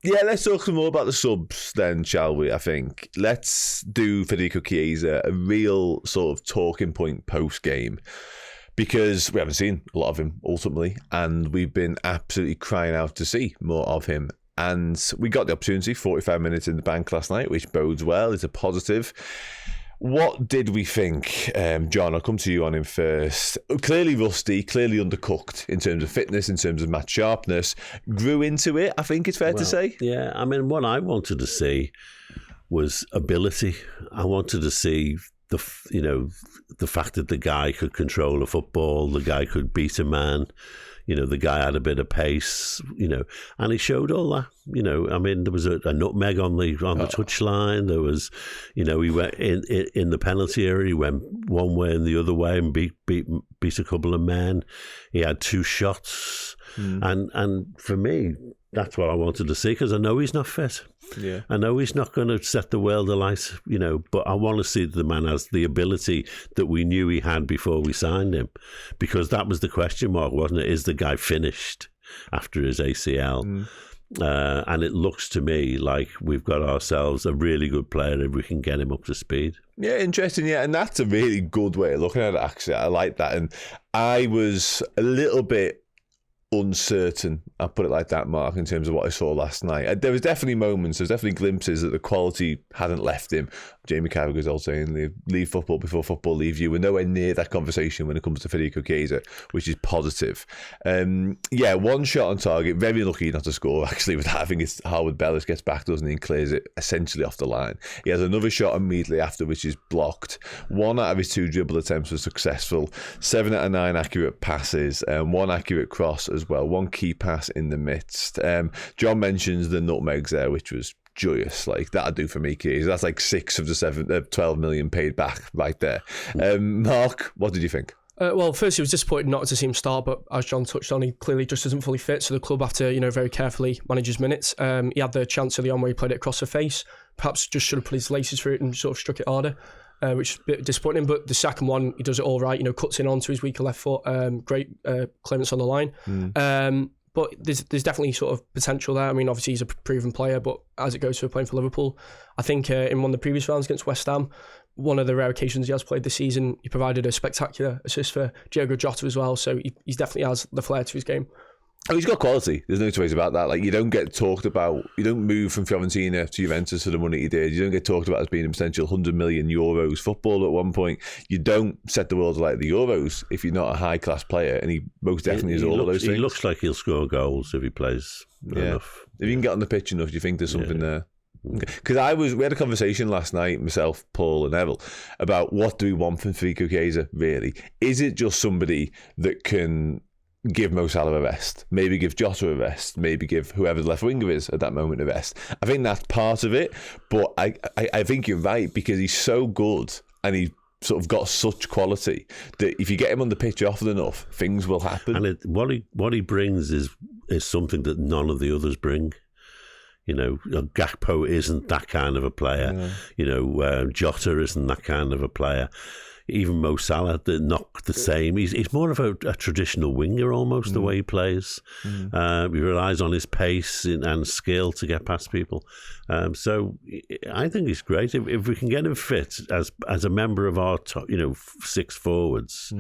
Yeah, let's talk some more about the subs then, shall we? I think. Let's do Federico Chiesa, a real sort of talking point post-game, because we haven't seen a lot of him ultimately, and we've been absolutely crying out to see more of him. And we got the opportunity, 45 minutes in the bank last night, which bodes well. It's a positive. What did we think? John, I'll come to you on him first. Clearly rusty, clearly undercooked in terms of fitness, in terms of match sharpness. Grew into it, I think it's fair to say. Yeah, I mean, what I wanted to see was ability. I wanted to see the fact that the guy could control a football, the guy could beat a man, the guy had a bit of pace, and he showed all that. I mean, there was a nutmeg on the touchline. There was, he went in the penalty area. He went one way and the other way and beat a couple of men. He had 2 shots, and for me, that's what I wanted to see, because I know he's not fit. Yeah, I know he's not going to set the world alight, but I want to see that the man has the ability that we knew he had before we signed him, because that was the question mark, wasn't it? Is the guy finished after his ACL? And it looks to me like we've got ourselves a really good player if we can get him up to speed. Yeah, interesting. Yeah, and that's a really good way of looking at it, actually. I like that. And I was a little bit uncertain, I'll put it like that, Mark, in terms of what I saw last night. There was definitely moments, there's definitely glimpses that the quality hadn't left him. Jamie Carragher's all saying, leave football before football leave you. We're nowhere near that conversation when it comes to Federico Chiesa, which is positive. 1 shot on target, very lucky not to score, actually, with that. I think it's Harwood Bellis gets back, doesn't he, and clears it essentially off the line. He has another shot immediately after, which is blocked. 1 out of his 2 dribble attempts was successful. 7 out of 9 accurate passes, 1 accurate cross as well, 1 key pass in the midst. John mentions the nutmegs there, which was joyous. Like, that'd do for me, Keys. That's like 6 of the 12 million paid back right there. Mark, what did you think? Well, first, it was disappointing not to see him start, but as John touched on, he clearly just isn't fully fit, so the club have to, very carefully manage his minutes. He had the chance early on where he played it across the face. Perhaps just should have put his laces through it and sort of struck it harder, which is a bit disappointing. But the second one, he does it all right, cuts in onto his weaker left foot. Great clearance on the line. But there's definitely sort of potential there. I mean, obviously he's a proven player, but as it goes to playing for Liverpool, I think in one of the previous rounds against West Ham, one of the rare occasions he has played this season, he provided a spectacular assist for Diogo Jota as well. So he definitely has the flair to his game. Oh, he's got quality. There's no two ways about that. Like, you don't get talked about, you don't move from Fiorentina to Juventus for the money he did. You don't get talked about as being a potential €100 million football at one point. You don't set the world alight at the Euros if you're not a high-class player, and he most definitely is all of those things. He looks like he'll score goals if he plays enough. If you can get on the pitch enough, do you think there's something there? Because we had a conversation last night, myself, Paul and Neville, about what do we want from Federico Chiesa, really? Is it just somebody that can give Mo Salah a rest, maybe give Jota a rest, maybe give whoever the left winger is at that moment a rest? I think that's part of it, but I think you're right, because he's so good and he sort of got such quality that if you get him on the pitch often enough, things will happen. And what he brings is something that none of the others bring. Gakpo isn't that kind of a player. Jota isn't that kind of a player. Even Mo Salah, they're not the same. He's more of a traditional winger almost, the way he plays. He relies on his pace and skill to get past people. So I think he's great. If we can get him fit as a member of our top, 6 forwards,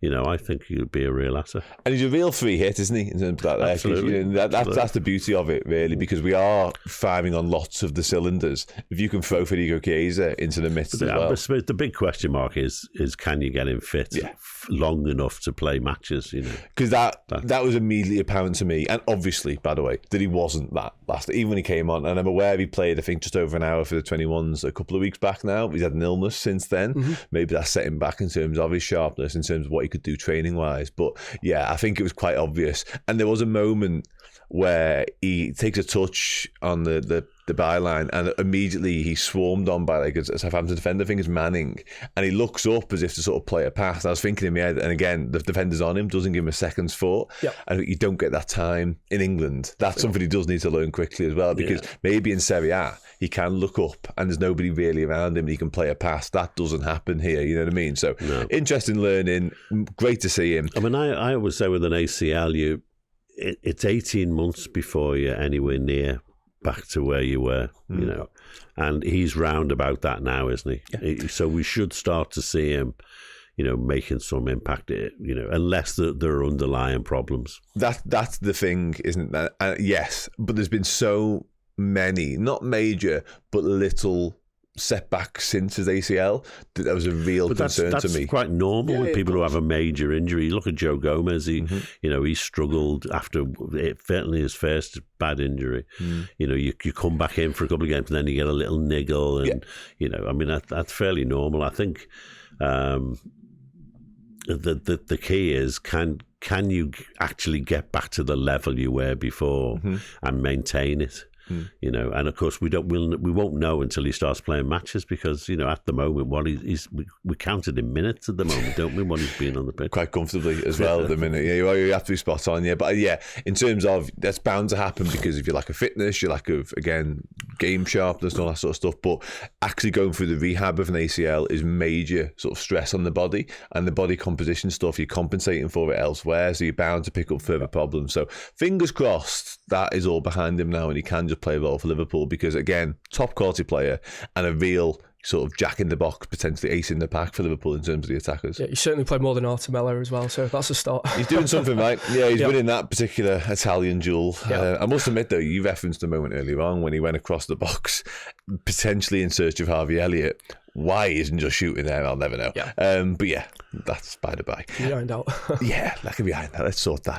I think he would be a real asset. And he's a real free hit, isn't he? In terms of that, absolutely. That's the beauty of it, really, because we are firing on lots of the cylinders. If you can throw Federico Chiesa into the midst as well. But the big question mark is can you get him fit long enough to play matches? Because that was immediately apparent to me, and obviously, by the way, that he wasn't that last. Even when he came on, and I'm aware he played, I think, just over an hour for the 21s a couple of weeks back now. He's had an illness since then. Maybe that's set him back in terms of his sharpness, in terms of what he could do training wise. But yeah, I think it was quite obvious. And there was a moment where he takes a touch on the byline, and immediately he's swarmed on by like a Southampton defender, I think it's Manning, and he looks up as if to sort of play a pass. And I was thinking in my head, and again, the defender's on him, doesn't give him a second's thought. I think you don't get that time in England. That's something he does need to learn quickly as well, because maybe in Serie A he can look up and there's nobody really around him and he can play a pass. That doesn't happen here, you know what I mean? So interesting learning, great to see him. I mean, I always say with an ACL, it's 18 months before you're anywhere near back to where you were, you know. And he's round about that now, isn't he? Yeah. So we should start to see him, you know, making some impact, you know, unless there are underlying problems. That's the thing, isn't that? Yes, but there's been so many, not major, but little setbacks since his ACL that was a real concern to me. That's quite normal with people who have a major injury. Look at Joe Gomez. He, you know, he struggled after certainly his first bad injury. You know, you come back in for a couple of games and then you get a little niggle, and you know, I mean that's fairly normal. I think the key is can you actually get back to the level you were before and maintain it. You know, and of course we won't know until he starts playing matches, because, you know, at the moment we counted in minutes at the moment, don't we, when he's been on the pitch quite comfortably as well at the minute. You have to be spot on, but in terms of that's bound to happen because of your lack of fitness, your lack of, again, game sharpness and all that sort of stuff. But actually going through the rehab of an ACL is major sort of stress on the body, and the body composition stuff you're compensating for it elsewhere, so you're bound to pick up further problems. So fingers crossed that is all behind him now and he can just play a role for Liverpool, because again, top quality player and a real sort of jack in the box, potentially ace in the pack for Liverpool in terms of the attackers. Yeah, he certainly played more than Artemella as well, so that's a start. He's doing something right. Yeah, he's winning that particular Italian duel. I must admit though, you referenced a moment earlier on when he went across the box, potentially in search of Harvey Elliott. Why he isn't just shooting there, I'll never know. But yeah, that's by the by. Behind out. Yeah, that can be behind that. Let's sort that.